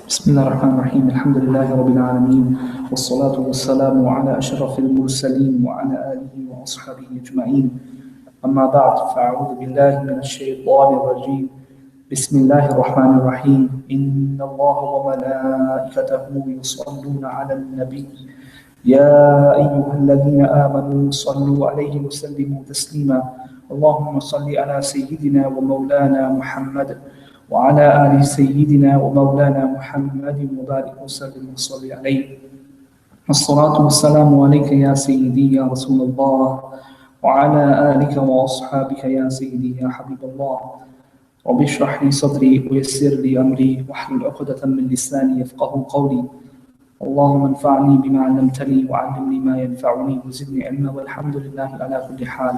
بسم الله الرحمن الرحيم الحمد لله رب العالمين والصلاة والسلام على أشرف المرسلين وعلى آله وأصحابه أجمعين أما بعد فأعوذ بالله من الشيطان الرجيم بسم الله الرحمن الرحيم إن الله وملائكته يصلون على النبي يا أيها الذين آمنوا صلوا عليه وسلموا تسليما اللهم صل على سيدنا ومولانا محمد وعلى آل سيدنا ومولانا محمد وبارك وسلم وصل عليه الصلاة والسلام عليك يا سيدي يا رسول الله وعلى آلك وأصحابك يا سيدي يا حبيب الله رب اشرح لي صدري ويسر لي أمري واحلل عقدة من لساني يفقه قولي اللهم انفعني بما علمتني وعلمني ما ينفعني وزدني علما والحمد لله على كل حال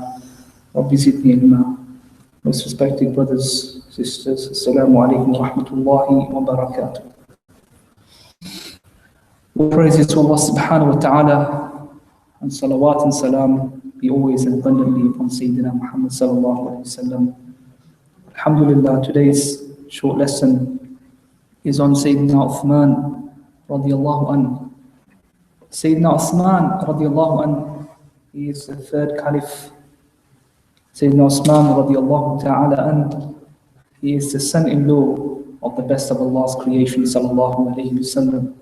رب زدني علما. Most respected brothers, sisters, Assalamu alaikum wa rahmatullahi wa barakatuh. All praises to Allah subhanahu wa ta'ala, and salawat and salam be always abundantly upon Sayyiduna Muhammad sallallahu alayhi wa sallam. Alhamdulillah, today's short lesson is on Sayyiduna Uthman radiyallahu anhu. Sayyiduna Uthman radiyallahu anhu, he is the third caliph. Sayyidina Usman radiallahu ta'ala and he is the son-in-law of the best of Allah's creation sallallahu alayhi wasallam.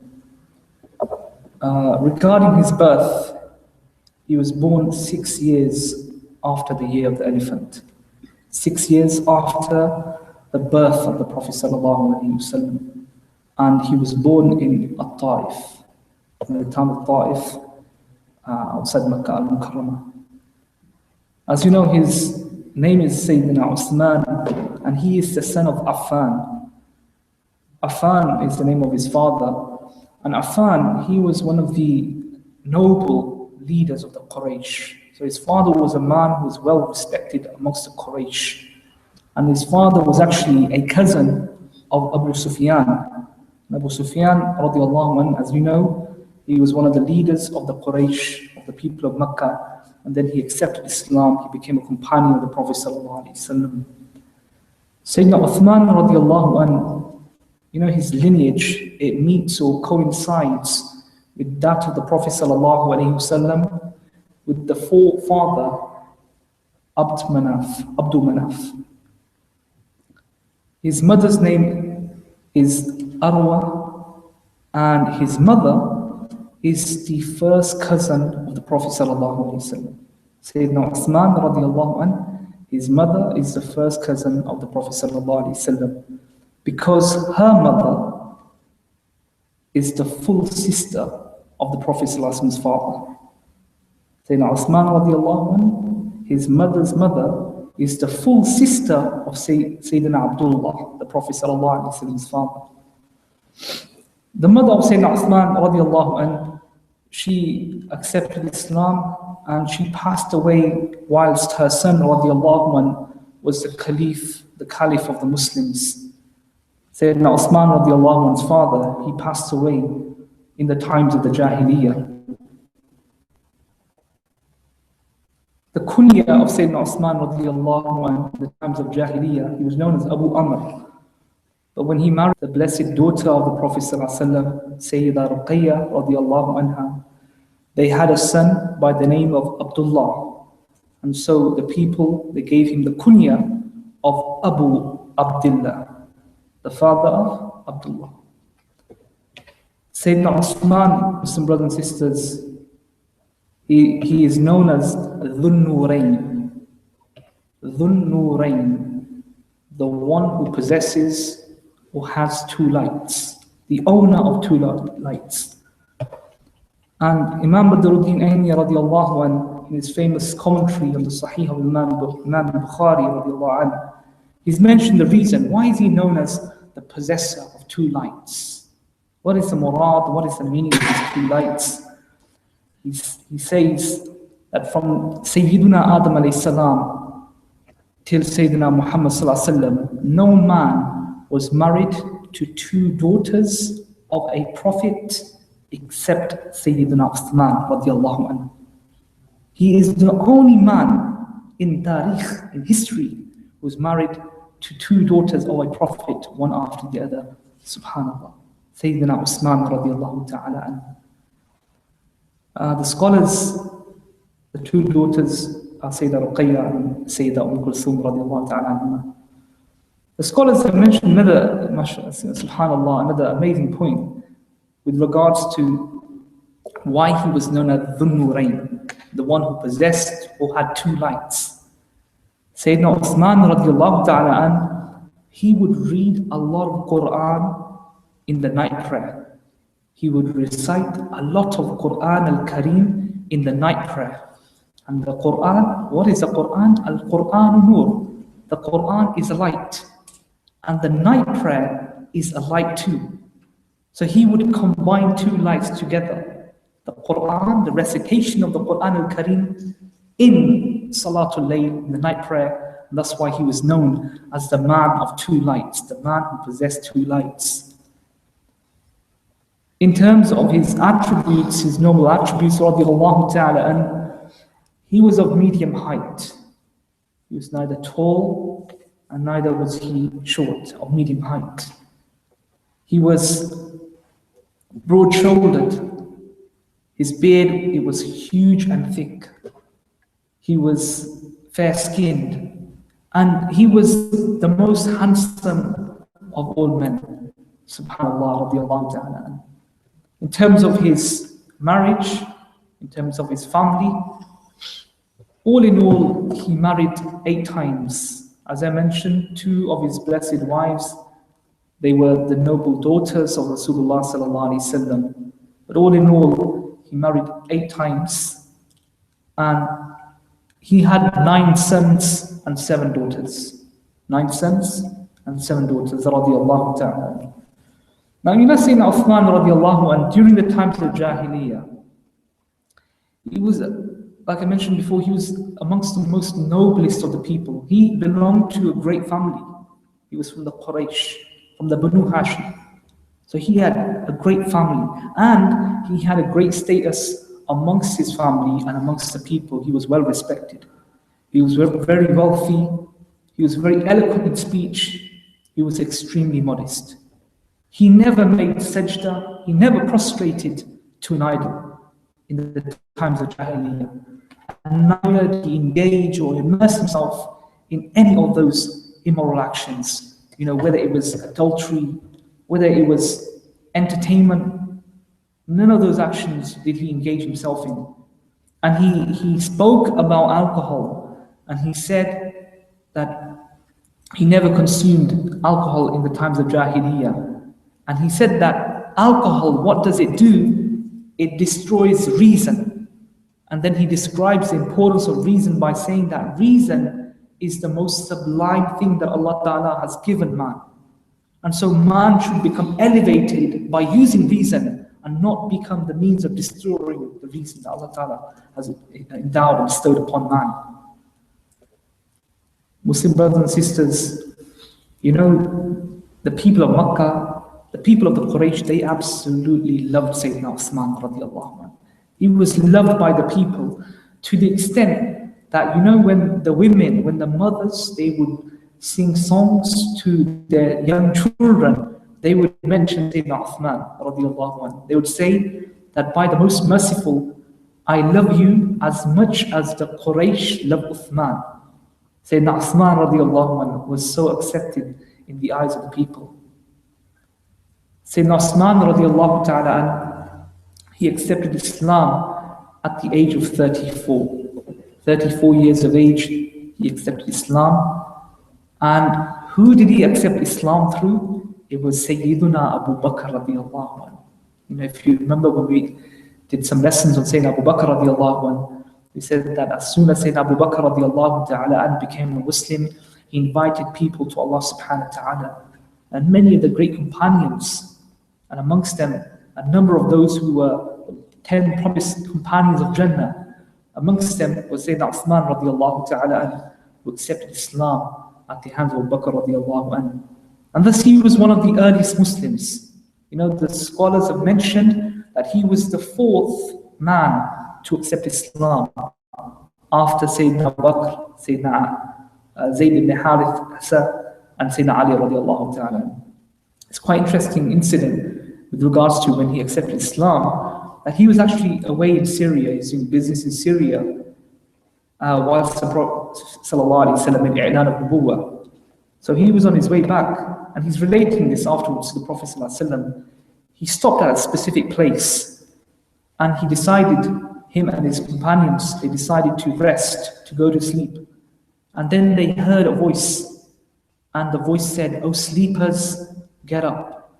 Regarding his birth, he was born 6 years after the year of the elephant. 6 years after the birth of the Prophet sallallahu alayhi wasallam. And he was born in At-Ta'if, in the town of Ta'if, outside Makkah al-Mukarramah. As you know, his name is Sayyidina Usman, and he is the son of Affan. Affan is the name of his father, and Affan, he was one of the noble leaders of the Quraysh. So his father was a man who was well respected amongst the Quraysh, and his father was actually a cousin of Abu Sufyan. Abu Sufyan, radiallahu anhu, as you know, he was one of the leaders of the Quraysh, of the people of Makkah. And then he accepted Islam, he became a companion of the Prophet sallallahu alaihi wasallam. Sayyidina Uthman radiallahu anhu, you know, his lineage, it meets or coincides with that of the Prophet sallallahu alaihi wasallam, with the forefather, Abdul Manaf. His mother's name is Arwa, and his mother is the first cousin of the Prophet sallallahu alaihi wasallam. Sayyidina Uthman radiallahu anhu, his mother is the first cousin of the Prophet sallallahu alaihi wasallam, because her mother is the full sister of the Prophet sallallahu alaihi wasallam's father. Sayyidina Uthman radiallahu anhu, his mother's mother is the full sister of Sayyidina Abdullah, the Prophet sallallahu alaihi wasallam's father. The mother of Sayyidina Uthman radiallahu anhu, she accepted Islam and she passed away whilst her son radiallahu anhu was the caliph of the Muslims. Sayyidina Usman radiallahu anhu's father, he passed away in the times of the Jahiliyyah. The kunya of Sayyidina Usman radiallahu anhu in the times of Jahiliyyah, he was known as Abu Amr. But when he married the blessed daughter of the Prophet ﷺ, Sayyida Ruqayya radiallahu anha, they had a son by the name of Abdullah. And so the people, they gave him the kunya of Abu Abdullah, the father of Abdullah. Sayyidina Usman, Muslim brothers and sisters, he is known as Dhun Nurayn. Dhun Nurayn, the one who possesses or has two lights, the owner of two lights. And Imam Badruddin Aini radiallahu anhu, in his famous commentary on the Sahih of Imam Bukhari radiallahu anhu, he's mentioned the reason. Why is he known as the possessor of two lights? What is the murad? What is the meaning of these two lights? He says that from Sayyiduna Adam alayhi salam till Sayyidina Muhammad sallallahu alayhi wasallam, no man was married to two daughters of a prophet except Sayyiduna Uthman radiallahu anhu. He is the only man in tarikh, in history, who was married to two daughters of a prophet, one after the other. Subhanallah. Sayyiduna Usman radiallahu ta'ala anhu. The scholars, the two daughters are Sayyida Ruqayya and Sayyida Kulthum radiallahu ta'ala anhu. The scholars have mentioned another, subhanAllah, another amazing point with regards to why he was known as Dhun Nurayn, the one who possessed or had two lights. Sayyidina Usman radiallahu ta'ala anhu, he would read a lot of Quran in the night prayer. He would recite a lot of Quran al-Kareem in the night prayer. And the Quran, what is the Quran? Al-Quran Nur. The Quran is a light. And the night prayer is a light too. So he would combine two lights together. The Quran, the recitation of the Quran al-Kareem in Salatul Layl, in the night prayer. And that's why he was known as the man of two lights, the man who possessed two lights. In terms of his attributes, his noble attributes, radiallahu ta'ala, and he was of medium height. He was neither tall and neither was he short, of medium height. He was broad-shouldered. His beard, it was huge and thick. He was fair-skinned. And he was the most handsome of all men. Subhanallah, radiallahu ta'ala. In terms of his marriage, in terms of his family, all in all, he married 8 times. As I mentioned, 2 of his blessed wives, they were the noble daughters of Rasulullah sallallahu alaihi wasallam. But all in all, he married 8 times, and he had 9 sons and 7 daughters. 9 sons and 7 daughters, radiallahu ta'ala. Now, you know, Sayyidina Uthman radiallahu anhu, during the times of Jahiliyyah, he was, like I mentioned before, he was amongst the most noblest of the people. He belonged to a great family. He was from the Quraysh, from the Banu Hashim. So he had a great family, and he had a great status amongst his family and amongst the people. He was well respected. He was very wealthy. He was very eloquent in speech. He was extremely modest. He never made sajda. He never prostrated to an idol in the times of Jahiliyyah. And neither did he engage or immerse himself in any of those immoral actions. You know, whether it was adultery, whether it was entertainment, none of those actions did he engage himself in. And he spoke about alcohol, and he said that he never consumed alcohol in the times of Jahiliyyah. And he said that alcohol, what does it do? It destroys reason. And then he describes the importance of reason by saying that reason is the most sublime thing that Allah Ta'ala has given man. And so man should become elevated by using reason and not become the means of destroying the reason that Allah Ta'ala has endowed and bestowed upon man. Muslim brothers and sisters, you know, the people of Makkah, the people of the Quraysh, they absolutely loved Sayyidina Usman radiallahu anhu. He was loved by the people to the extent that, you know, when the women, when the mothers, they would sing songs to their young children, they would mention Sayyidina Uthman radiallahu anhu. They would say that by the most merciful, I love you as much as the Quraysh love Uthman. Sayyidina Uthman radiallahu anhu was so accepted in the eyes of the people. Sayyidina Usman radiallahu ta'ala anhu, he accepted Islam at the age of 34. 34 years of age, he accepted Islam. And who did he accept Islam through? It was Sayyiduna Abu Bakr radiallahu anhu. You know, if you remember when we did some lessons on Sayyidina Abu Bakr radiallahu anhu, we said that as soon as Sayyidina Abu Bakr radiallahu ta'ala anhu became a Muslim, he invited people to Allah subhanahu wa ta'ala. And many of the great companions, and amongst them, a number of those who were 10 promised companions of Jannah, amongst them was Sayyidina Uthman radiallahu ta'ala anhu, who accepted Islam at the hands of Abu Bakr radiallahu anhu. And thus he was one of the earliest Muslims. You know, the scholars have mentioned that he was the 4th man to accept Islam after Sayyidina Abu Bakr, Sayyidina Zayd ibn Harith, and Sayyidina Ali radiallahu ta'ala. It's quite interesting incident with regards to when he accepted Islam, that he was actually away in Syria, he's doing business in Syria, whilst the Prophet ﷺ in I'lan of Nubuwwah. So he was on his way back, and he's relating this afterwards to the Prophet ﷺ. He stopped at a specific place, and he decided, him and his companions, they decided to rest, to go to sleep. And then they heard a voice, and the voice said, "O sleepers, get up,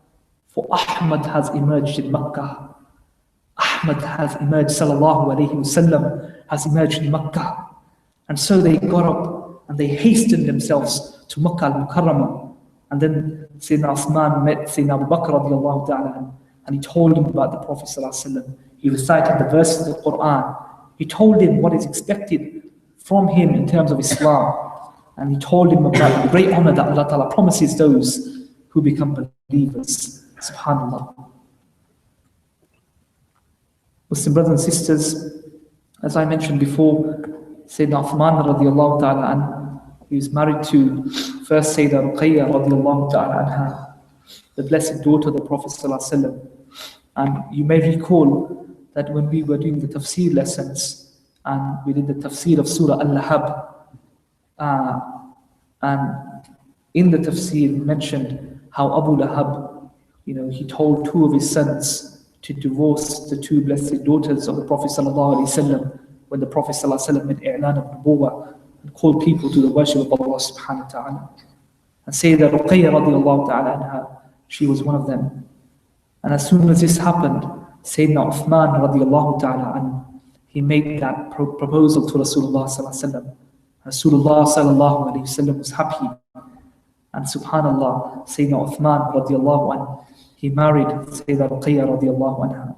for Ahmad has emerged in Makkah. Ahmad has emerged, sallallahu alayhi wasallam, has emerged in Makkah." And so they got up and they hastened themselves to Makkah al-Mukarramah. And then Sayyidina Usman met Sayyidina Abu Bakr radiallahu ta'ala, and he told him about the Prophet sallallahu alayhi wasallam. He recited the verses of the Quran. He told him what is expected from him in terms of Islam. And he told him about the great honor that Allah Ta'ala promises those who become believers. SubhanAllah. Muslim brothers and sisters, as I mentioned before, Sayyidina Uthman radiallahu ta'ala anhu, he was married to first Sayyida Ruqayya radiallahu ta'ala anha, the blessed daughter of the Prophet sallallahu alaihi wasallam. And you may recall that when we were doing the tafsir lessons, and we did the tafsir of Surah Al-Lahab, and in the tafsir mentioned how Abu Lahab, he told two of his sons to divorce the two blessed daughters of the Prophet sallallahu alaihi wasallam when the Prophet sallallahu alaihi wasallam made I'lan of Nubuwwah and called people to the worship of Allah subhanahu wa ta'ala. And Sayyida Ruqayya radiallahu ta'ala anha, she was one of them. And as soon as this happened, Sayyidina Uthman radiallahu ta'ala anhu, he made that proposal to Rasulullah sallallahu alaihi wasallam. Rasulullah sallallahu alaihi wasallam was happy. And subhanallah, Sayyidina Uthman radiallahu anhu, he married Sayyida Ruqayya radiallahu anha.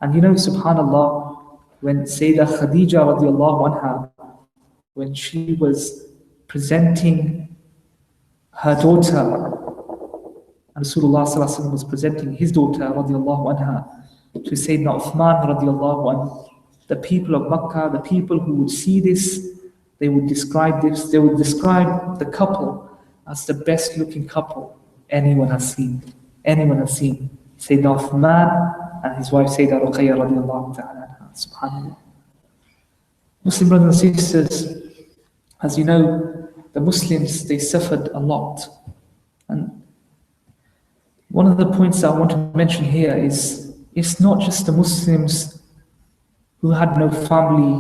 And subhanallah, when Sayyida Khadija radiallahu anha, when she was presenting her daughter, and Rasulullah sallallahu alaihi wasallam was presenting his daughter radiallahu anha to Sayyidina Uthman radiallahu anhu, the people of Makkah, the people who would see this, they would describe the couple as the best looking couple anyone has seen. Sayyidina Uthman and his wife Sayyida Ruqayya radiallahu ta'ala anha. SubhanAllah. Muslim brothers and sisters, as you know, the Muslims, they suffered a lot. And one of the points that I want to mention here is, it's not just the Muslims who had no family,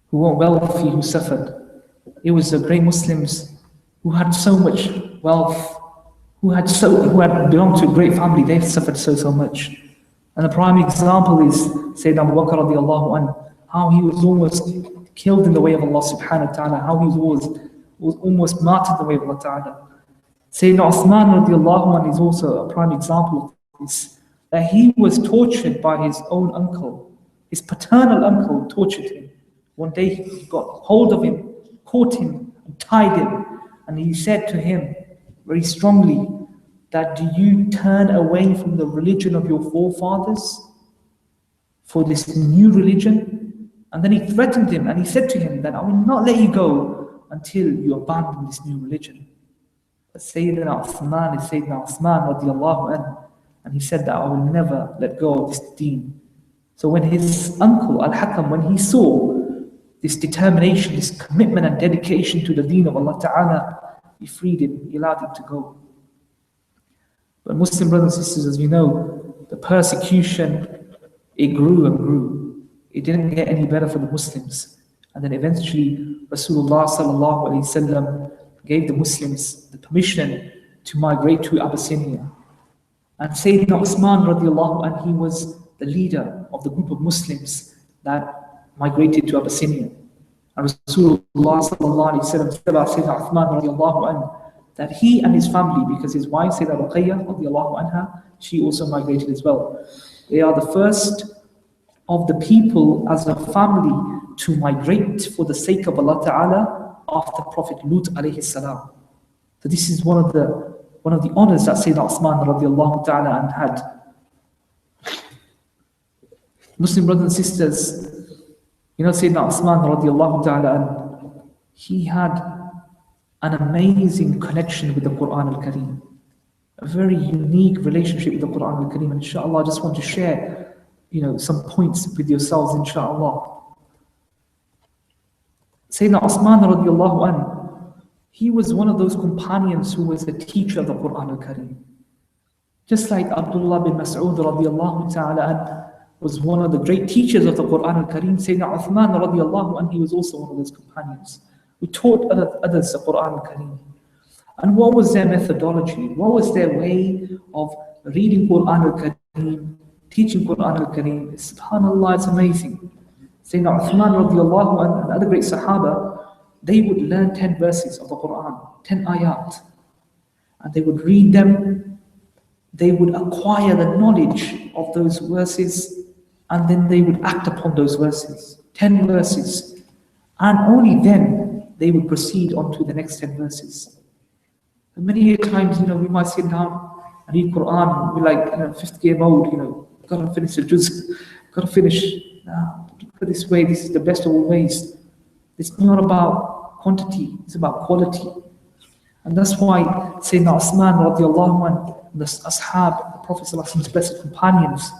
who weren't wealthy, who suffered. It was the great Muslims who had so much wealth, who had belonged to a great family. They suffered so much. And the prime example is Sayyidina Abu Bakr radiallahu anhu, how he was almost killed in the way of Allah subhanahu wa ta'ala, how he was almost martyred in the way of Allah ta'ala. Sayyidina Usman radiallahu anhu is also a prime example of this, that he was tortured by his own uncle. His paternal uncle tortured him. One day he got hold of him, caught him, and tied him, and he said to him very strongly that, "Do you turn away from the religion of your forefathers for this new religion?" And then he threatened him, and he said to him that, "I will not let you go until you abandon this new religion." But Sayyidina Uthman is Sayyidina Uthman radiallahu anhu, and he said that, "I will never let go of this deen." So when his uncle Al-Hakam, when he saw this determination, this commitment and dedication to the deen of Allah Ta'ala, he freed him, he allowed him to go. But Muslim brothers and sisters, as you know, the persecution, it grew and grew. It didn't get any better for the Muslims. And then eventually Rasulullah sallallahu alaihi wasallam gave the Muslims the permission to migrate to Abyssinia. And Sayyidina Usman radiallahu anhu, he was the leader of the group of Muslims that migrated to Abyssinia. And Rasulullah sallallahu alaihi wasallam said about Sayyidina Uthman radiallahu anhu that he and his family, because his wife Sayyida Ruqayya radiallahu anha, she also migrated as well. They are the first of the people as a family to migrate for the sake of Allah Ta'ala after Prophet Lut alayhi salam. So this is one of the honors that Sayyidina Usman radiallahu ta'ala anhu had. Muslim brothers and sisters, Sayyidina Usman radiallahu ta'ala anhu, he had an amazing connection with the Quran al-Kareem. a very unique relationship with the Quran al-Kareem. And inshallah, I just want to share, some points with yourselves, inshallah. Sayyidina Usman radiallahu anhu, he was one of those companions who was the teacher of the Quran al-Kareem. Just like Abdullah bin Mas'ud radiallahu ta'ala anhu was one of the great teachers of the Quran al-Kareem, Sayyidina Uthman radiallahu anhu, he was also one of those companions who taught others the Quran al-Kareem. And what was their methodology? What was their way of reading Quran al-Kareem, teaching Quran al-Kareem? SubhanAllah, it's amazing. Sayyidina Uthman radiallahu anhu and other great Sahaba, they would learn 10 verses of the Quran, 10 ayat. And they would read them, they would acquire the knowledge of those verses, and then they would act upon those verses, 10 verses. And only then they would proceed on to the next 10 verses. And many times, we might sit down and read Quran, we're like, fifth gear mode, gotta finish the juz, gotta finish. Put this way, this is the best of all ways. It's not about quantity, it's about quality. And that's why Sayyidina Usman radiallahu anhu, the Ashab, the Prophet ﷺ's blessed companions,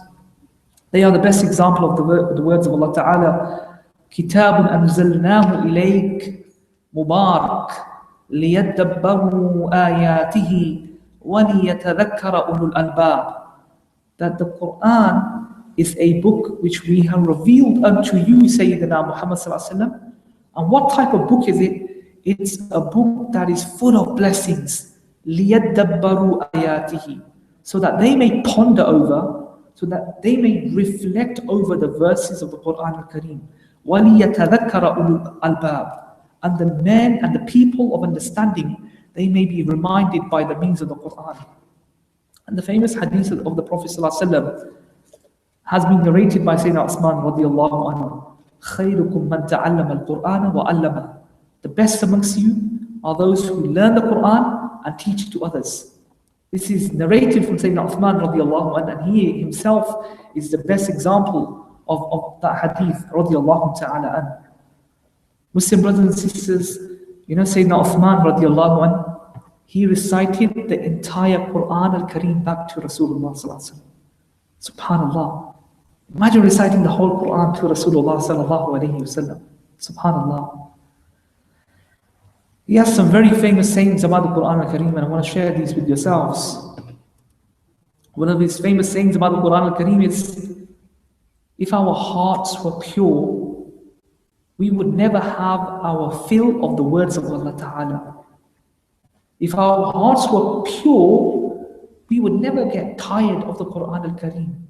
they are the best example of the words of Allah Ta'ala. Kitabun anzalnahu ilayk mubarak liyadabbaru ayatihi wa liyatadhakkara ulul albab. That the Quran is a book which we have revealed unto you, Sayyidina Muhammad sallallahu alaihi wasallam. And what type of book is it? It's a book that is full of blessings. لِيَدَّبَّرُوا آيَاتِهِ, so that they may ponder over, so that they may reflect over the verses of the Quran al-Kareem. وَلِيَتَذَكَّرَ أُولُو الْأَلْبَابِ, and the men and the people of understanding, they may be reminded by the means of the Quran. And the famous hadith of the Prophet ﷺ has been narrated by Sayyidina Usman radiallahu anhu. خَيْرُكُمْ مَنْ تَعَلَّمَ الْقُرْآنَ وَعَلَّمَهُ. The best amongst you are those who learn the Quran and teach it to others. This is narrated from Sayyidina Uthman radiallahu anhu, and he himself is the best example of that hadith radiallahu ta'ala anhu. Muslim brothers and sisters, Sayyidina Uthman radiallahu anhu, he recited the entire Quran al-Kareem back to Rasulullah sallallahu alaihi wasallam. Subhanallah. Imagine reciting the whole Quran to Rasulullah sallallahu alaihi wasallam. Subhanallah. He has some very famous sayings about the Quran al-Kareem, and I want to share these with yourselves. One of his famous sayings about the Quran al-Kareem is, if our hearts were pure, we would never have our fill of the words of Allah Ta'ala. If our hearts were pure, we would never get tired of the Quran al-Kareem.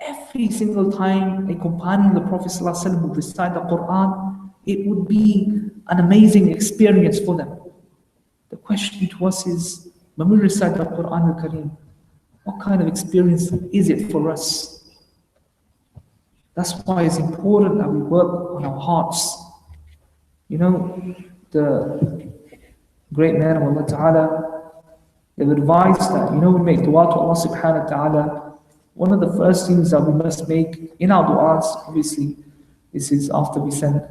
Every single time a companion of the Prophet ﷺ would recite the Quran, it would be an amazing experience for them. The question to us is, when we recite the Quran al-Kareem, what kind of experience is it for us? That's why it's important that we work on our hearts. The great man of Allah Ta'ala, they've advised that, we make dua to Allah subhanahu wa ta'ala. One of the first things that we must make in our du'as, obviously, is after we send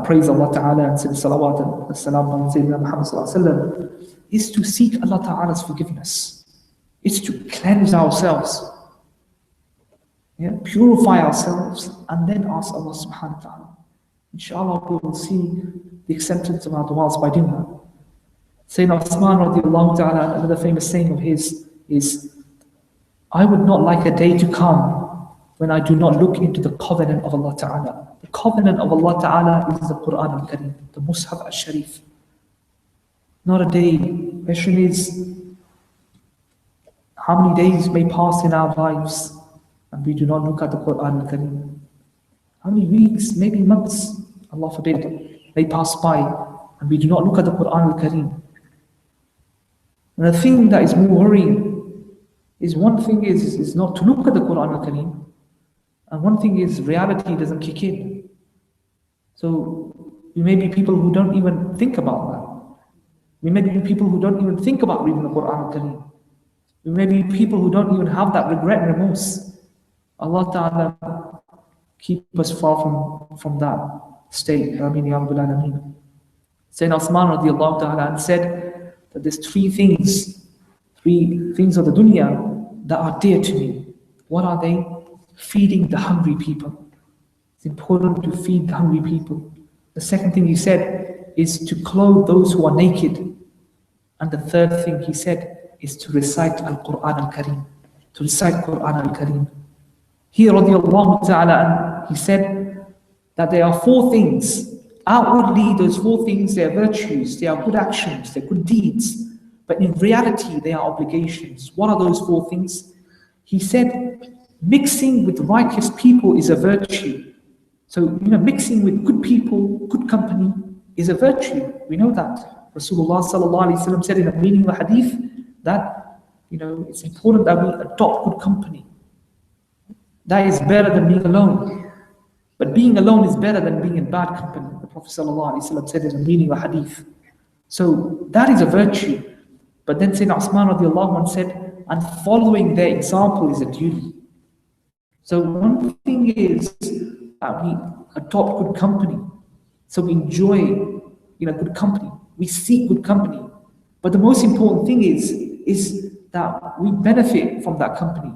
praise Allah Ta'ala and send salawat and salam on Sayyidina Muhammad sallallahu alaihi wasallam, is to seek Allah Ta'ala's forgiveness. It's to cleanse ourselves, purify ourselves, and then ask Allah subhanahu wa ta'ala. Inshallah, we will see the acceptance of our du'as by doing that. Sayyidina Usman radiallahu ta'ala, another famous saying of his is, I would not like a day to come when I do not look into the covenant of Allah Ta'ala. The covenant of Allah Ta'ala is the Quran al-Kareem, the Mus'haf al-Sharif. Not a day. The question is, how many days may pass in our lives and we do not look at the Quran al-Kareem? How many weeks, maybe months, Allah forbid, may pass by and we do not look at the Quran al-Kareem? And the thing that is more worrying is, one thing is not to look at the Quran al-Kareem, and one thing is reality doesn't kick in. So we may be people who don't even think about that. We may be people who don't even think about reading the Quran al-Kareem. We may be people who don't even have that regret and remorse. Allah Ta'ala keep us far from that state. Ameen ya Rabbal Alameen. Sayyidina Usman radiallahu ta'ala said that there's three things things of the dunya that are dear to me. What are they? Feeding the hungry people. It's important to feed the hungry people. The second thing he said is to clothe those who are naked. And the third thing he said is to recite Al-Quran Al-Kareem. To recite Quran Al-Kareem. Here, radiallahu ta'ala, he said that there are four things. Outwardly, those four things, they are virtues, they are good actions, they are good deeds. But in reality, they are obligations. What are those four things? He said, mixing with righteous people is a virtue. So, mixing with good people, good company is a virtue. We know that. Rasulullah sallallahu alaihi wasallam said in a meaning of the hadith that, it's important that we adopt good company. That is better than being alone. But being alone is better than being in bad company. The Prophet sallallahu alaihi wasallam said in a meaning of the hadith. So, that is a virtue. But then Sayyidina Usman radiallahu anh said, and following their example is a duty. So one thing is that we adopt good company. So we enjoy, good company. We seek good company. But the most important thing is that we benefit from that company.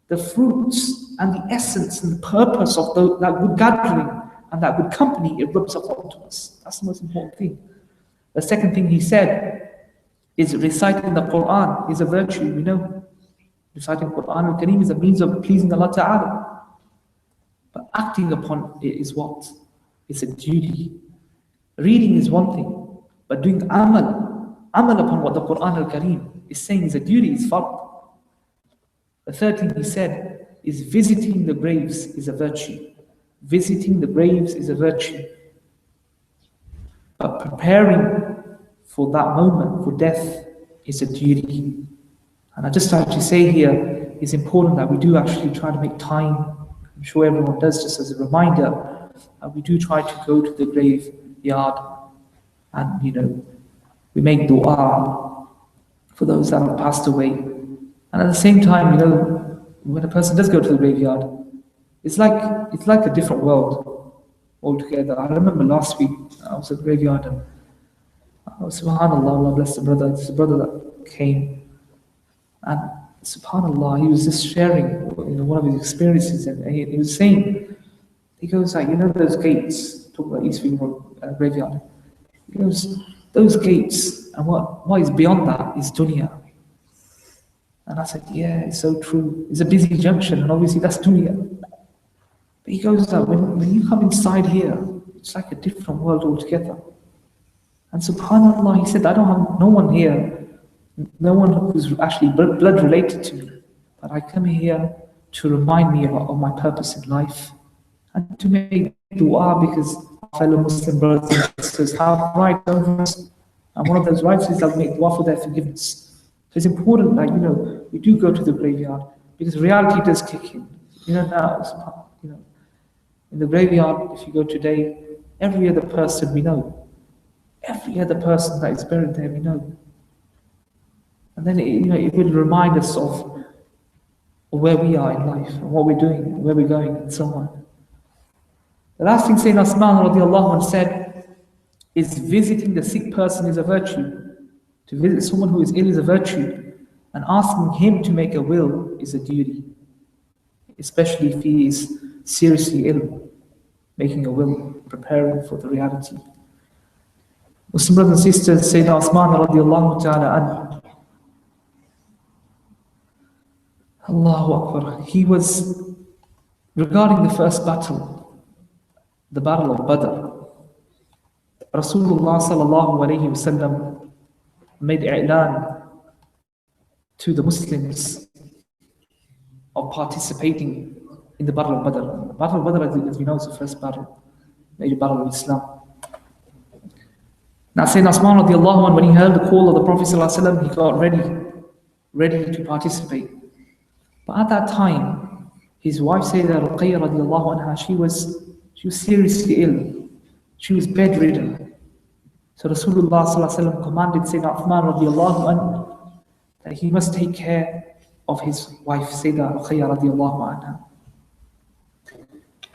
The fruits and the essence and the purpose of that good gathering and that good company, it rubs off onto us. That's the most important thing. The second thing he said is reciting the Quran is a virtue, we know. Reciting Quran Al-Kareem is a means of pleasing Allah Ta'ala. But acting upon it is what? It's a duty. Reading is one thing, but doing amal upon what the Quran Al-Kareem is saying is a duty, is fard. The third thing he said is visiting the graves is a virtue. Visiting the graves is a virtue. But preparing for that moment, for death, is a duty. And I just like to say here, it's important that we do actually try to make time. I'm sure everyone does, just as a reminder. We do try to go to the graveyard and, we make dua for those that have passed away. And at the same time, when a person does go to the graveyard, it's like a different world altogether. I remember last week, I was at the graveyard and subhanAllah, Allah bless the brother. It's a brother that came, and subhanAllah, he was just sharing one of his experiences, and he was saying, he goes like, those gates, talking about East Field graveyard, he goes, those gates, and what is beyond that is dunya. And I said, yeah, it's so true. It's a busy junction, and obviously that's dunya. But he goes like, when you come inside here, it's like a different world altogether. And subhanAllah, he said, I don't have no one here, no one who's actually blood related to me. But I come here to remind me of my purpose in life and to make dua because fellow Muslim brothers and sisters have rights over us. And one of those rights is that we make dua for their forgiveness. So it's important that, we do go to the graveyard because reality does kick in. Now, in the graveyard, if you go today, every other person we know. Every other person that is buried there, we know. And then it will remind us of where we are in life, and what we're doing, and where we're going, and so on. The last thing Sayyidina Usman radiallahu anh said is visiting the sick person is a virtue. To visit someone who is ill is a virtue, and asking him to make a will is a duty, especially if he is seriously ill. Making a will, preparing for the reality. Muslim brothers and sisters, Sayyidina Usman radiallahu ta'ala anhu, Allahu Akbar, he was, regarding the first battle, the battle of Badr, Rasulullah sallallahu alayhi wasallam made i'lan to the Muslims of participating in the battle of Badr. The battle of Badr, as we know, is the first battle, major battle of Islam. Now Sayyidina Usman radiallahu anh, when he heard the call of the Prophet sallallahu alaihi wasallam, he got ready to participate. But at that time, his wife Sayyidina Ruqayyah radiallahu anha, she was seriously ill. She was bedridden. So Rasulullah sallallahu alaihi wasallam commanded Sayyidina Uthman radiallahu anhu that he must take care of his wife Sayyidina Ruqayyah radiallahu anha.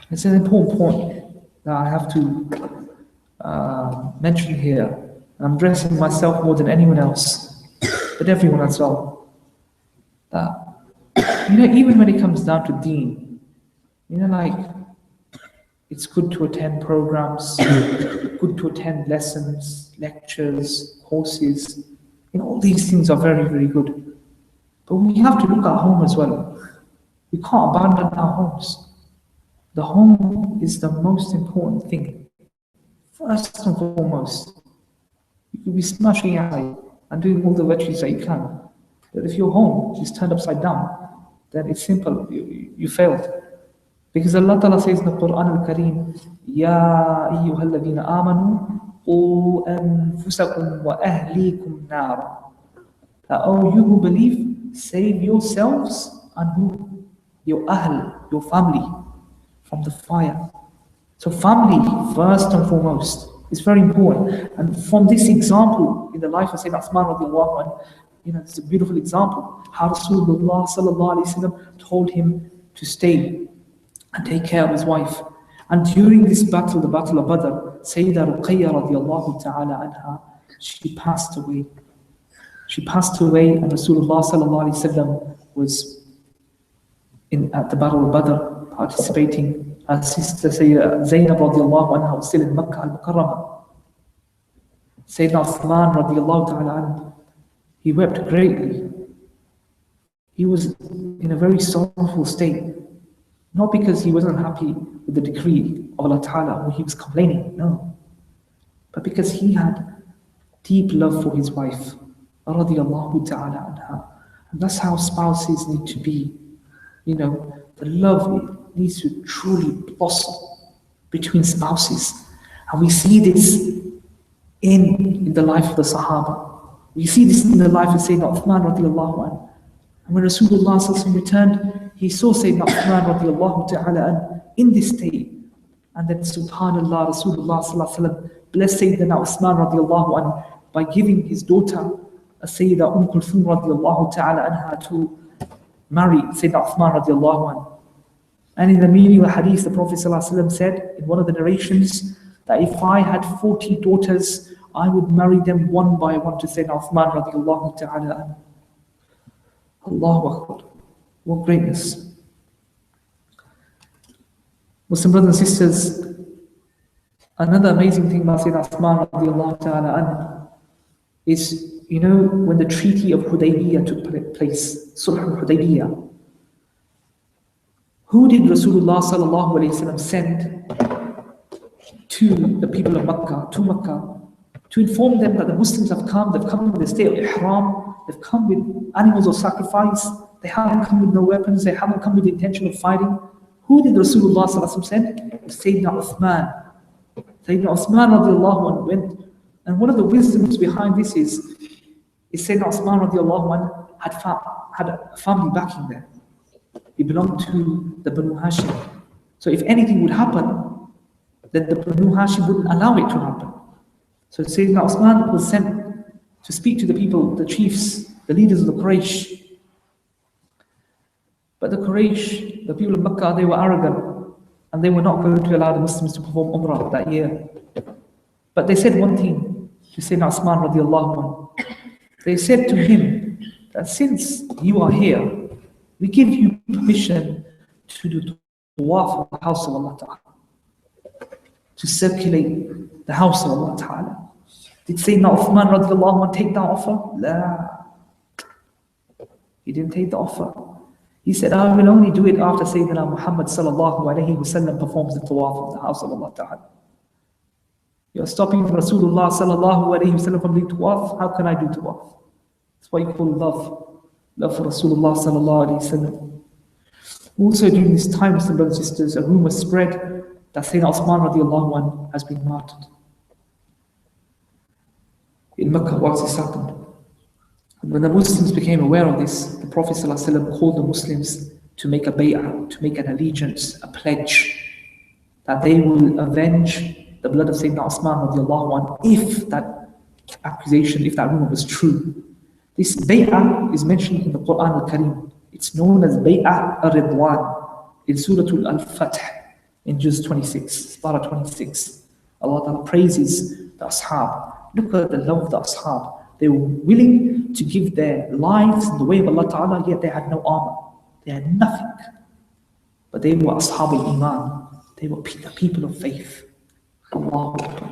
It's an important point that I have to mention here, and I'm addressing myself more than anyone else, but everyone as well. That, even when it comes down to deen, like, it's good to attend programs, good to attend lessons, lectures, courses. All these things are very, very good. But we have to look at home as well. We can't abandon our homes. The home is the most important thing. First and foremost, you could be smashing out and doing all the virtues that you can. But if your home is turned upside down, then it's simple, you failed. Because Allah Ta'ala says in the Quran al-Kareem, Ya ayyuhal ladhina amanu, qu anfusakum wa ahlikum nara. That, oh, you who believe, save yourselves and who? Your ahl, your family, from the fire. So family, first and foremost, is very important. And from this example in the life of Sayyidina Usman radiallahu anhu, it's a beautiful example how Rasulullah sallallahu alaihi wasallam told him to stay and take care of his wife. And during this battle, the Battle of Badr, Sayyida Ruqayya radiallahu ta'ala anha, she passed away. She passed away, and Rasulullah sallallahu alaihi wasallam was at the Battle of Badr participating. Her sister Sayyida Zainab radiallahu anha was still in Makkah al-Mukarramah. Sayyidina Uthman radiallahu ta'ala anhu, he wept greatly. He was in a very sorrowful state. Not because he wasn't happy with the decree of Allah Ta'ala, or he was complaining, no. But because he had deep love for his wife, radiyallahu ta'ala anha. And that's how spouses need to be. The love needs to truly blossom between spouses. And we see this in the life of the Sahaba. We see this in the life of Sayyidina Uthman radiyallahu anhu. And when Rasulullah sallallahu alaihi wasallam returned, he saw Sayyidina Uthman radiallahu ta'ala anhu in this state. And then subhanallah, Rasulullah sallallahu alaihi wasallam blessed Sayyidina Usman radiallahu anhu by giving his daughter, Sayyida Kulthum radiallahu ta'ala anha, to marry Sayyidina Uthman radiallahu anhu. And in the meaning of the hadith, the Prophet sallallahu alaihi wasallam said in one of the narrations that if I had 40 daughters, I would marry them one by one to Sayyidina Uthman radiallahu ta'ala anhu. Allahu Akbar. What greatness. Muslim brothers and sisters, another amazing thing about Sayyidina Uthman radiallahu ta'ala anhu is, when the Treaty of Hudaybiyah took place, Sulh al-Hudaybiyah, who did Rasulullah sallallahu alayhi wa sallam send to the people of Makkah, to Makkah, to inform them that the Muslims have come, they've come with a state of ihram, they've come with animals of sacrifice, they haven't come with no weapons, they haven't come with the intention of fighting. Who did Rasulullah sallallahu alaihi wasallam send? Sayyidina Uthman. Sayyidina Uthman radiallahu anhu went. And one of the wisdoms behind this is Sayyidina Uthman radiallahu anhu had a family backing there. He belonged to the Banu Hashim. So if anything would happen, then the Banu Hashim wouldn't allow it to happen. So Sayyidina Usman was sent to speak to the people, the chiefs, the leaders of the Quraysh. But the Quraysh, the people of Makkah, they were arrogant, and they were not going to allow the Muslims to perform Umrah that year. But they said one thing to Sayyidina Usman radiallahu anhu. They said to him that since you are here, we give you permission to do tawaf of the house of Allah Ta'ala, to circulate the house of Allah Ta'ala. Did Sayyidina Uthman radiallahu anhu take that offer? La. He didn't take the offer. He said, I will only do it after Sayyidina Muhammad sallallahu alayhi wa sallam performs the tawaf of the house of Allah Ta'ala. You're stopping Rasulullah sallallahu alayhi wa sallam from doing tawaf. How can I do tawaf? That's what you call love. Love for Rasulullah sallallahu alayhi wa sallam. Also during this time, Muslim brothers and sisters, a rumor spread that Sayyidina Usman radiallahu anhu has been martyred. In Makkah, once this happened. And when the Muslims became aware of this, the Prophet ﷺ called the Muslims to make a bay'ah, to make an allegiance, a pledge, that they will avenge the blood of Sayyidina Usman radiallahu anhu if that accusation, if that rumor was true. This bay'ah is mentioned in the Quran al-Kareem. It's known as bay'ah ar-Ridwan in Surah Al-Fath in Juz 26, Surah 26. Allah Ta'ala praises the Ashab. Look at the love of the Ashab. They were willing to give their lives in the way of Allah Ta'ala, yet they had no armor. They had nothing. But they were Ashab al-Iman. They were the people of faith. Allahu Akbar.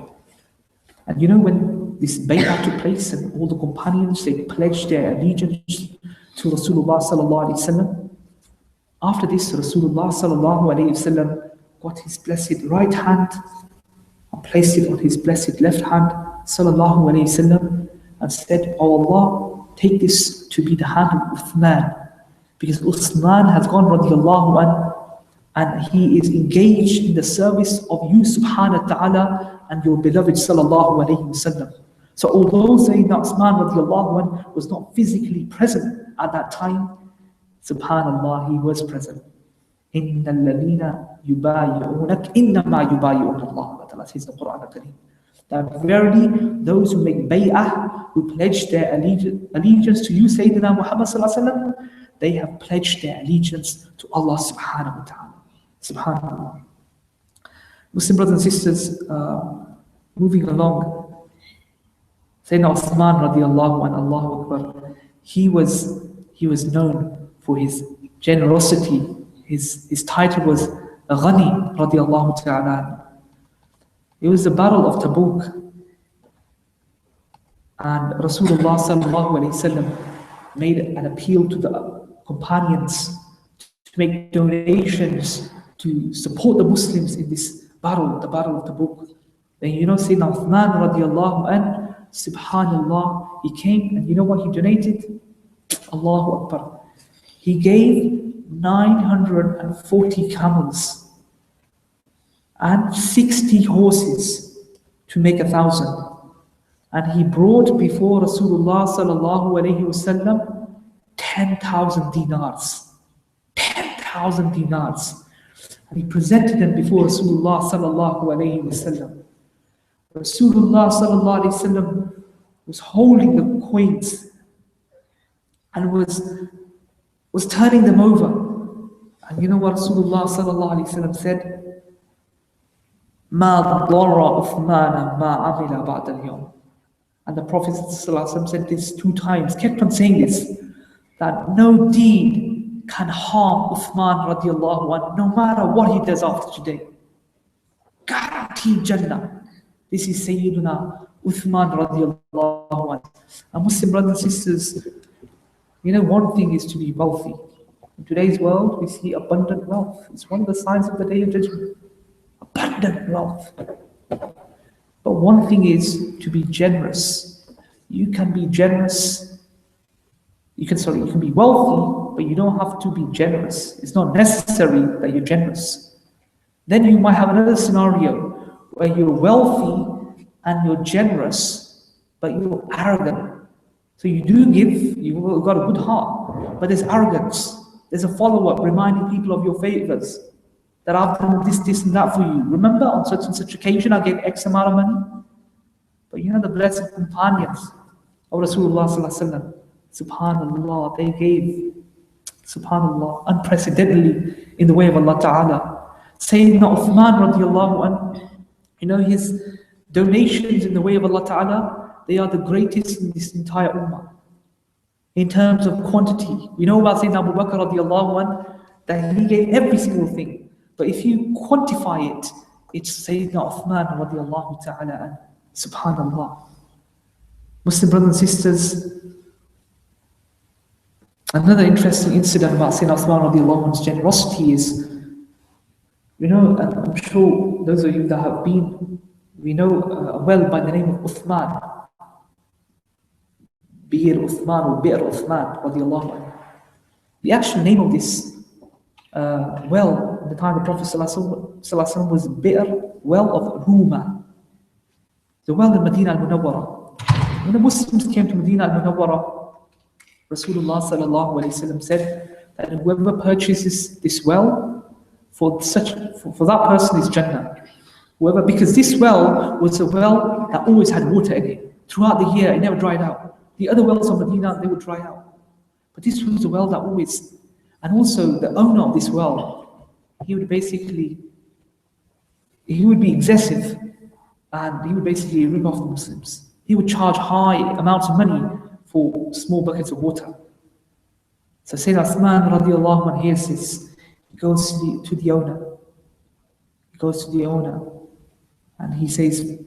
And you know, when this bay'ah took place and all the companions, they pledged their allegiance to Rasulullah sallallahu alayhi wasallam. After this, Rasulullah sallallahu alayhi wasallam got his blessed right hand and placed it on his blessed left hand, sallallahu alayhi wasallam, and said, "Oh Allah, take this to be the hand of Uthman, because Usman has gone radiallahu anhu, and he is engaged in the service of you subhanahu wa ta'ala and your beloved sallallahu alayhi wasallam." So although Sayyidina Usman radiallahu anhu was not physically present at that time, subhanallah, he was present. إِنَّ الَّذِينَ يُبَايِعُونَكَ إِنَّمَا يُبَايِعُونَ اللَّهَ. Allah Ta'ala says in the Quran al-Kareem, that verily those who make bay'ah, who pledge their allegiance to you, Sayyidina Muhammad sallallahu alayhi wa sallam, they have pledged their allegiance to Allah subhanahu wa ta'ala. Subhanallah. Muslim brothers and sisters, moving along, Sayyidina Usman radiallahu anhu, Allahu Akbar, he was known for his generosity. His title was Ghani radiallahu ta'ala. It was the battle of Tabuk, and Rasulullah sallallahu alayhi wasallam made an appeal to the companions to make donations to support the Muslims in this battle, the battle of Tabuk. Then you know, Sayyidina Uthman radiallahu anhu, subhanallah, he came and you know what he donated? Allahu Akbar. He gave 940 camels and 60 horses to make 1,000. And he brought before Rasulullah sallallahu alayhi wasallam 10,000 dinars. 10,000 dinars. And he presented them before Rasulullah sallallahu alayhi wasallam. Rasulullah sallallahu alayhi wasallam was holding the coins and was turning them over. And you know what Rasulullah sallallahu alayhi wasallam said? مَا ضَرَّ أُثْمَانَ مَا عَمِلَ بَعْدَ الْيَوْمِ. And the Prophet ﷺ said this 2 times, kept on saying this, that no deed can harm Uthman radiallahu anhu, no matter what he does after today. Guaranteed Jannah. This is Sayyiduna Uthman radiallahu anhu. And Muslim brothers and sisters, you know, one thing is to be wealthy. In today's world, we see abundant wealth. It's one of the signs of the Day of Judgment. Abundant wealth. But one thing is to be generous. You can be generous. You can be wealthy, but you don't have to be generous. It's not necessary that you're generous. Then you might have another scenario where you're wealthy and you're generous, but you're arrogant. So you do give, you've got a good heart, but there's arrogance. There's a follow-up reminding people of your favors. That I've done this and that for you. Remember, on such and such occasion, I gave X amount of money. But you know, the blessed companions of Rasulullah sallallahu alaihi wasallam, subhanallah, they gave, subhanallah, unprecedentedly in the way of Allah Ta'ala. Sayyidina Uthman radiallahu anhu, you know, his donations in the way of Allah Ta'ala, they are the greatest in this entire ummah. In terms of quantity. We know about Sayyidina Abu Bakr radiallahu anhu, that he gave every single thing. But if you quantify it, it's Sayyidina Uthman radiallahu ta'ala, subhanallah. Muslim brothers and sisters, another interesting incident about Sayyidina Uthman radiallahu anhu's generosity is, you know, and I'm sure those of you that have been, we know a well by the name of Uthman. Bir Uthman or Bir Uthman radiallahu anhu. The actual name of this well, at the time of the Prophet ﷺ was Bi'r, well of Ruma. The well in Medina al-Munawwara. When the Muslims came to Medina al-Munawwara, Rasulullah ﷺ said that whoever purchases this well, for that person is Jannah. Whoever, because this well was a well that always had water in it. Throughout the year, it never dried out. The other wells of Medina, they would dry out. But this was a well that always. And also the owner of this well, he would be excessive, and he would basically rip off the Muslims. He would charge high amounts of money for small buckets of water. So Sayyidina Usman radiallahu anhu hears this. He goes to the owner. He goes to the owner and he says,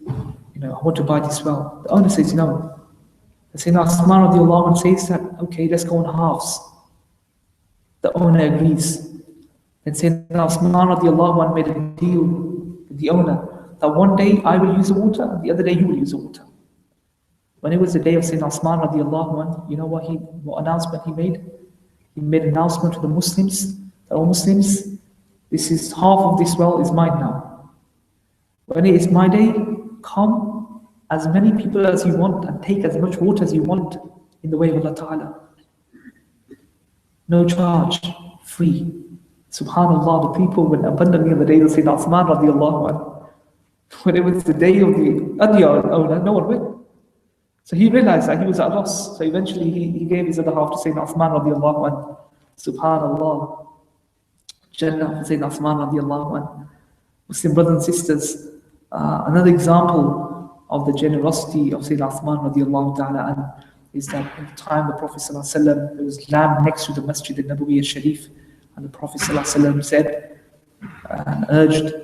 I want to buy this well. The owner says no. Sayyidina Usman radiallahu anhu says that, okay, let's go on halves. The owner agrees. Then Sayyidina Usman radiallahu anhu made a deal with the owner that one day I will use the water and the other day you will use the water. When it was the day of Sayyidina Usman radiallahu anhu, you know what announcement he made? He made an announcement to the Muslims, that all Muslims, this is half of this well is mine now. When it is my day, come as many people as you want and take as much water as you want in the way of Allah Ta'ala. No charge, free. Subhanallah, the people went abundantly on the day of Sayyidina Usman radiallahu anhu. When it was the day of the other owner, no one went. So he realized that he was at a loss. So eventually he gave his other half to Sayyidina Usman radiallahu anhu. Subhanallah. Jannah for Sayyidina Usman radiallahu anhu. Muslim brothers and sisters, another example of the generosity of Sayyidina Usman radiallahu ta'ala anhu is that in the time the Prophet ﷺ, there was land next to the Masjid al-Nabawi al-Sharif, and the Prophet ﷺ said and urged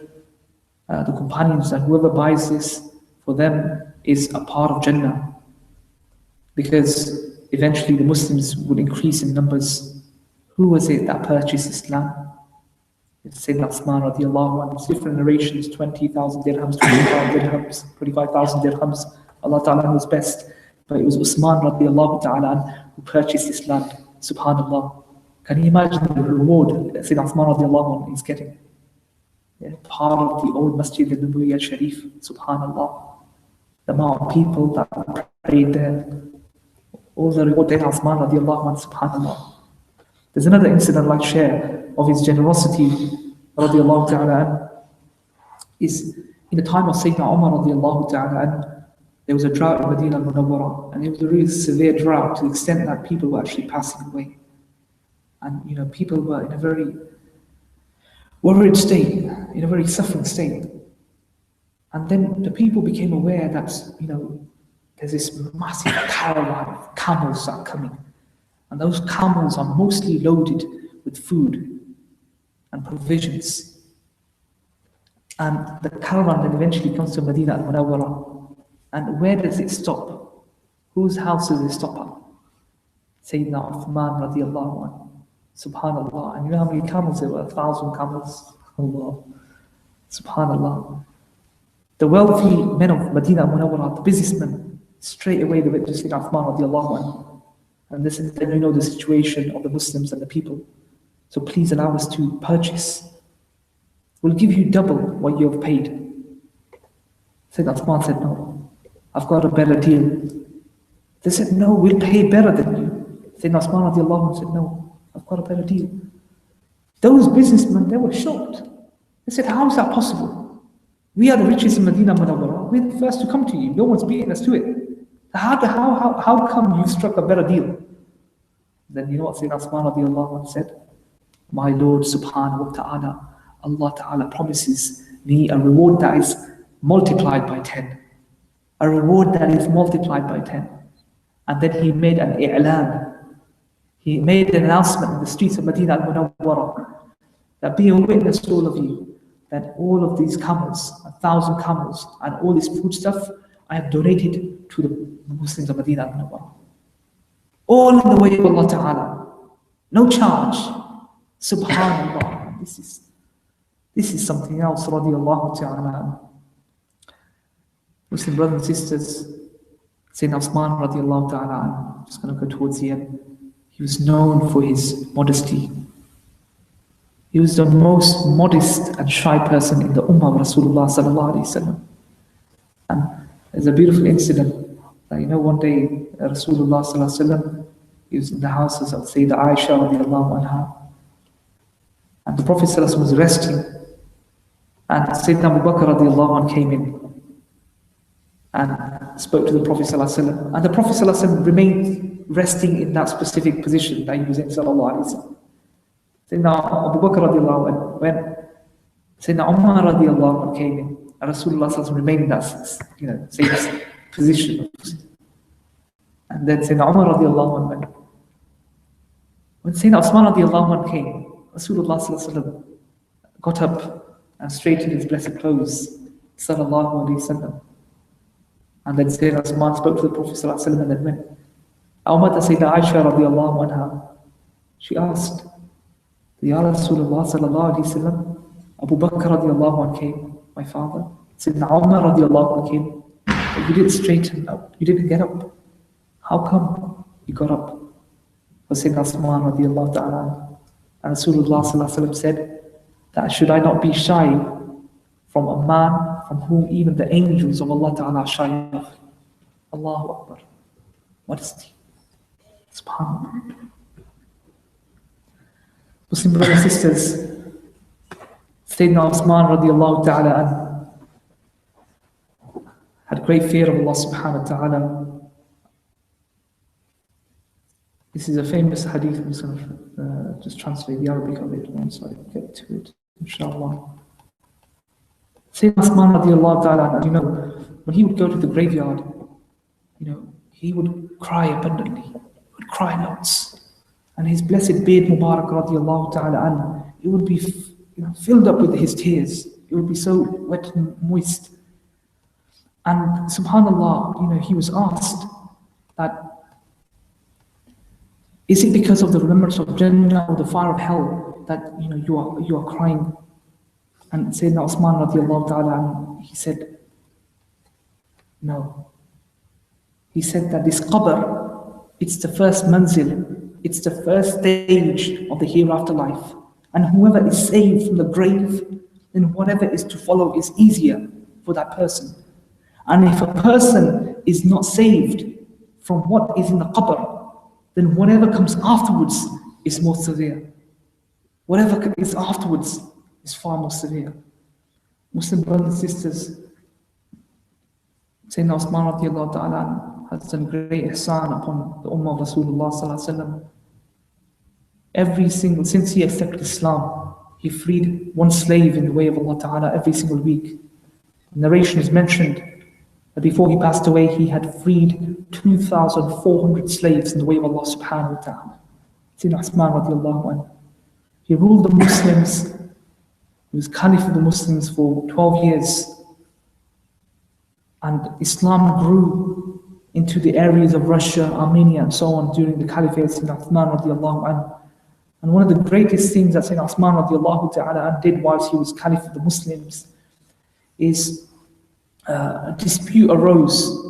the companions that whoever buys this for them is a part of Jannah, because eventually the Muslims would increase in numbers. Who was it that purchased this land? It's Sayyidina Usman radiallahu anhu. Different narrations, 20,000 dirhams, 25,000 dirhams. Allah Ta'ala knows best. But it was Usman radiallahu ta'ala anhu who purchased this land. Subhanallah. Can you imagine the reward that Sayyidina Usman radiallahu anhu is getting? Part of the old Masjid al-Nabawi al-Sharif. Subhanallah. The amount of people that prayed there. All the reward that Usman radiallahu anhu, subhanallah. There's another incident I'd like to share of his generosity radiallahu ta'ala anhu. Is in the time of Sayyidina Umar radiallahu ta'ala anhu, there was a drought in Medina al-Munawwara, and it was a really severe drought to the extent that people were actually passing away. And people were in a very worried state, in a very suffering state. And then the people became aware that, there's this massive caravan of camels that are coming. And those camels are mostly loaded with food and provisions. And the caravan then eventually comes to Medina al-Munawwara. And where does it stop? Whose house does it stop at? Sayyidina Uthman radiallahu anhu. Subhanallah. And you know how many camels there were? 1,000 camels. Allah. Subhanallah. The wealthy men of Medina al-Munawwara, the businessmen, straight away they went to Sayyidina Uthman radiallahu anhu. And this is then the situation of the Muslims and the people. So please allow us to purchase. We'll give you double what you have paid. Sayyidina Uthman said, no, I've got a better deal. They said, no, we'll pay better than you. Sayyidina Usman radiallahu anhu said, no, I've got a better deal. Those businessmen, they were shocked. They said, how is that possible? We are the richest in Medina Munawwara. We're the first to come to you. No one's beating us to it. How come you struck a better deal? Then you know what Sayyidina Usman radiallahu anhu said? My Lord subhanahu wa ta'ala, Allah ta'ala promises me a reward that is multiplied by 10. A reward that is multiplied by 10. And then he made an i'lan. He made an announcement in the streets of Medina al-Munawwara that be a witness to all of you that all of these camels, 1,000 camels, and all this food stuff I have donated to the Muslims of Medina al-Munawwara. All in the way of Allah Ta'ala. No charge. Subhanallah. This is something else, radiallahu ta'ala. Muslim brothers and sisters, Sayyidina Usman radiallahu ta'ala, I'm just going to go towards the end. He was known for his modesty. He was the most modest and shy person in the Ummah of Rasulullah sallallahu alayhi wa sallam. And there's a beautiful incident that, one day Rasulullah sallallahu alayhi wa sallam, he was in the houses of Sayyidah Aisha radiallahu anha. And the Prophet sallallahu alayhi wa sallam was resting. And Sayyidina Abu Bakr radiallahu anhu came in and spoke to the Prophet ﷺ. And the Prophet ﷺ remained resting in that specific position that he was in, sallallahu alayhi wa sallam. Sayyidina Abu Bakr radiallahu anhu, when Sayyidina Umar radiallahu anhu came in, and Rasulullah ﷺ remained in that, same position. And then Sayyidina Umar radiallahu anhu went. When Sayyidina Usman radiallahu anhu came, Rasulullah sallallahu alaihi wasallam got up and straightened his blessed clothes, sallallahu alaihi wasallam. And then Sayyidina Usman spoke to the Prophet sallallahu alaihi wasallam and then went. Umar Sayyidina Aisha radiallahu anha, she asked, Ya Rasulullah sallallahu alaihi wasallam, Abu Bakr radiallahu anhu came, my father. Sayyidina Umar radiallahu anhu came, but you didn't straighten up, you didn't get up. How come you got up? For Sayyidina Usman radiallahu ta'ala. And Rasulullah sallallahu alaihi wasallam said that should I not be shy from a man from whom even the angels of Allah ta'ala are shy of? Allahu Akbar. Modesty. SubhanAllah. Muslim brothers and sisters, Sayyidina Usman radiallahu ta'ala had great fear of Allah subhanahu wa ta'ala. This is a famous hadith. I'm just going to just translate the Arabic of it once I get to it, inshallah. Sayyidina Usman radiallahu ta'ala, you know, when he would go to the graveyard, you know, he would cry abundantly, he would cry lots. And his blessed beard Mubarak radiallahu ta'ala, it would be filled up with his tears. It would be so wet and moist. And subhanallah, you know, he was asked that, is it because of the remembrance of Jannah or the fire of hell that you are crying? And Sayyidina Usman radiallahu ta'ala, he said, no. He said that this qabr, it's the first manzil, it's the first stage of the hereafter life. And whoever is saved from the grave, then whatever is to follow is easier for that person. And if a person is not saved from what is in the qabr, then whatever comes afterwards is more severe. Whatever is afterwards is far more severe. Muslim brothers and sisters, Sayyidina Usman radiallahu ta'ala has done great ihsan upon the ummah of Rasulullah sallallahu alaihi wasallam. Since he accepted Islam, he freed one slave in the way of Allah ta'ala every single week. The narration is mentioned that before he passed away, he had freed 2,400 slaves in the way of Allah subhanahu wa ta'ala. Sayyidina Usman radiallahu anhu. He ruled the Muslims, he was Caliph of the Muslims for 12 years. And Islam grew into the areas of Russia, Armenia, and so on during the Caliphate of Sayyidina Usman radiallahu anhu. And one of the greatest things that Sayyidina Usman radiallahu ta'ala did whilst he was Caliph of the Muslims is a dispute arose.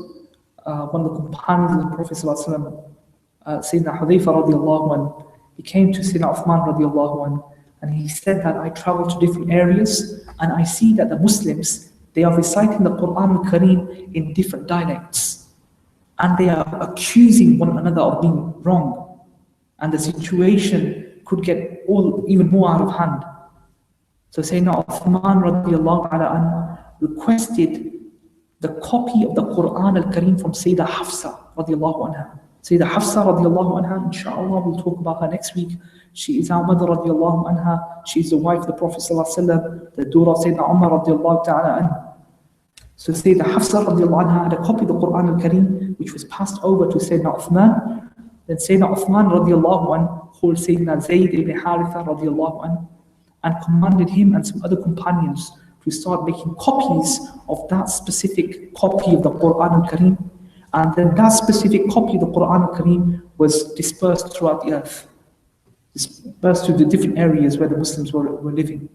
One of the companions of the Prophet sallallahu alaihi wasallam, Sayyidina Hudayfa radiallahu anhu, he came to Sayyidina Uthman radiallahu anhu, and he said that I travel to different areas and I see that the Muslims, they are reciting the Quran al-Kareem in different dialects, and they are accusing one another of being wrong, and the situation could get even more out of hand. So Sayyidina Uthman radiallahu anhu requested the copy of the Quran al-Kareem from Sayyidah Hafsa radiallahu anha. Sayyidah Hafsa radiallahu anha, inshallah, we'll talk about her next week. She is our mother radiallahu anha. She is the wife of the Prophet sallallahu alaihi wasallam, the daughter of Sayyidina Umar radiallahu ta'ala anha. So Sayyidah Hafsa radiallahu anha had a copy of the Quran al-Kareem, which was passed over to Sayyidina Uthman. Then Sayyidina Uthman radiallahu anhu called Sayyidina Zayd ibn Haritha radiallahu anhu and commanded him and some other companions to start making copies of that specific copy of the Quran al-Kareem. And then that specific copy of the Quran al-Kareem was dispersed throughout the earth, dispersed to the different areas where the Muslims were living.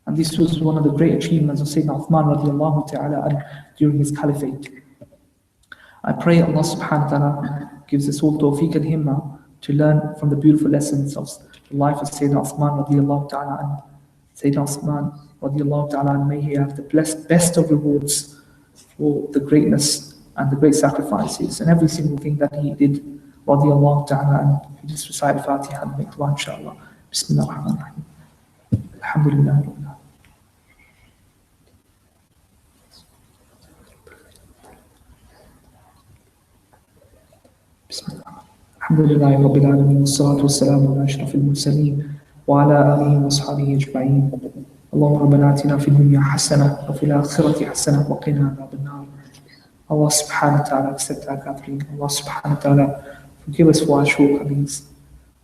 And this was one of the great achievements of Sayyidina Uthman radiallahu ta'ala during his caliphate. I pray Allah subhanahu wa ta'ala gives us all tawfiq and himma to learn from the beautiful lessons of the life of Sayyidina Uthman radiallahu ta'ala. Sayyidina Uthman radiallahu ta'ala, may he have the best of rewards for the greatness and the great sacrifices and every single thing that he did radiallahu ta'ala. And he just recite Fatiha and make dua inshallah. Bismillah ar-Rahman ar-Rahim. Alhamdulillah Rabbil Alamin. Bismillah. Alhamdulillah Rabbil Alamin. Wassalatu wassalamu ala ashrafil mursaleen wa ala alihi wa ashabihi ajma'in. اللهم ربنا آتنا في الدنيا حسنة وفي الآخرة حسنة وقنا عذاب النار Allah subhanahu wa ta'ala accept our gathering. Allah subhanahu wa ta'ala forgive us for our shortcomings.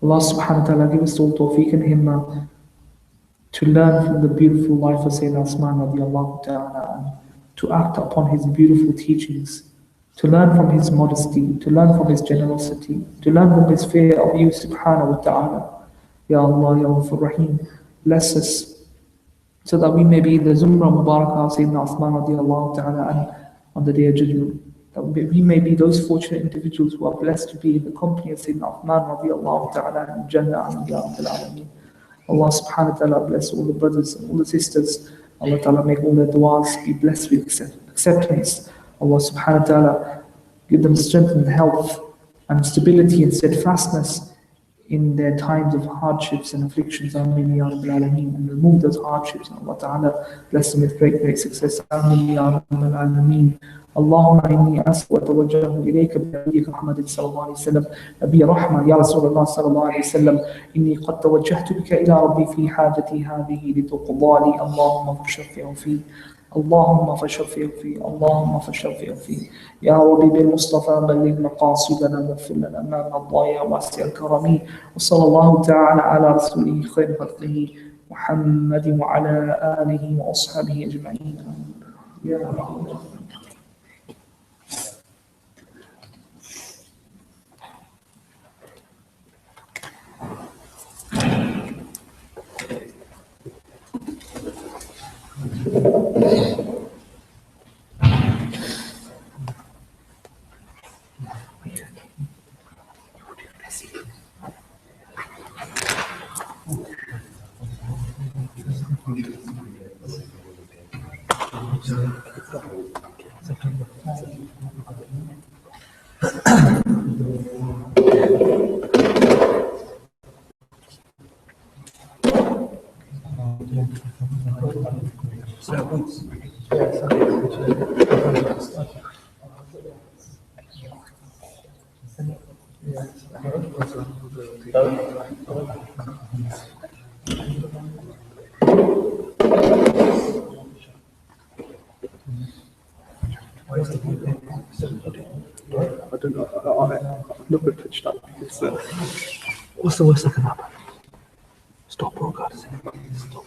Allah subhanahu wa ta'ala give us all tawfiq and himmah to learn from the beautiful life of Sayyidina Usman radiallahu ta'ala, to act upon his beautiful teachings, to learn from his modesty, to learn from his generosity, to learn from his fear of you subhanahu wa ta'ala. Ya Allah, Ya Ghafur Rahim, bless us so that we may be the Zumrah Mubarakah of Sayyidina Usman radiallahu ta'ala on the Day of Judgment. That we may be those fortunate individuals who are blessed to be in the company of Sayyidina Usman radiallahu ta'ala in Jannah and Ya Rabbil Alameen. Allah subhanahu wa ta'ala bless all the brothers and all the sisters. Allah ta'ala make all their du'as be blessed with acceptance. Allah subhanahu wa ta'ala give them strength and health and stability and steadfastness in their times of hardships and afflictions. Ameen ya Rabbil Alameen. And remove those hardships. And Allah ta'ala bless them with great success. Ameen ya Rabbil Alameen. اللهم إني أسأل وأتوجه إليك بنبيك محمد صلى الله عليه وسلم نبي رحمة يا رسول الله صلى الله عليه وسلم إني قد توجهت بك إلى ربي في حاجتي هذه لتقضى لي اللهم فشفع فيه اللهم فشفع فيه اللهم فشفع فيه يا ربي بالمصطفى بلغ مقاصدنا واغفر لنا ما مضى واسع الكرم وصلى الله تعالى على رسوله خير خلقه محمد وعلى آله وأصحابه أجمعين يا رب. I don't know. I've never pitched up. What's the worst that can happen? Stop broadcasting. Stop.